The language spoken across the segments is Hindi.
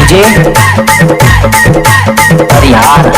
डीजे हरियार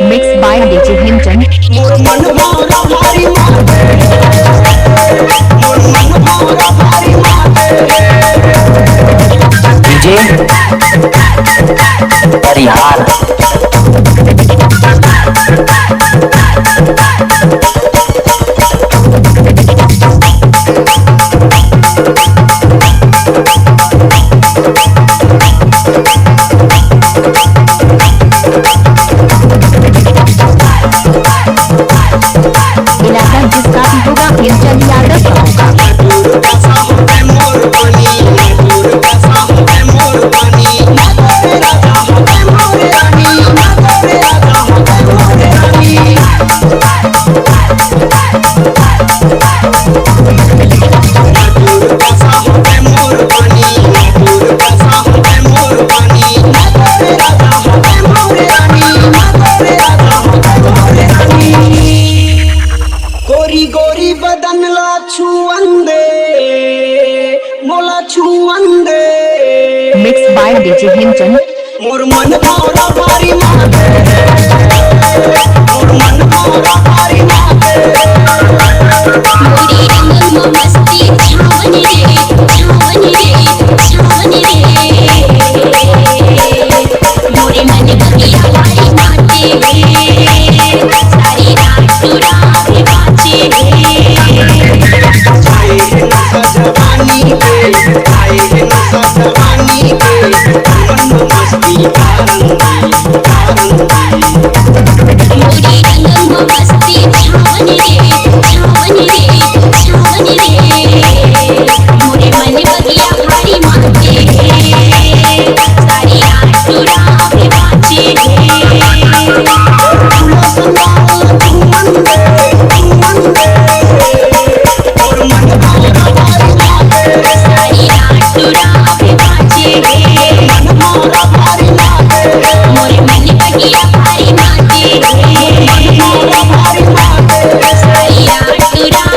Mixed by DJ Hinton. DJ हरियार इलाका जिसका भी होगा हिलचल यादव का गोरी बदन ला छुअंदे मोला छुअंदे Mixed by DJ Hinton. मोर मन भौरा भारी माते मोर मन भौरा भारी माते मोरी रंग में मस्ती छावनी रे छावनी रे छावनी रे मोरे मन बगिया भारी माते सारी रात टूरा भी बाचे आए हैं नशा जवानी पे आए हैं नशा जवानी पे मन मस्ती आरंगी मोरी रंग में मस्ती छावनी रे छावनी रे छावनी रे मोरे मन बगिया भारी माते सारी रात टूरा भी बाचे सारी रात टूरा भी बाचे मोरे मन बगिया भारी माते सारी रात टूरा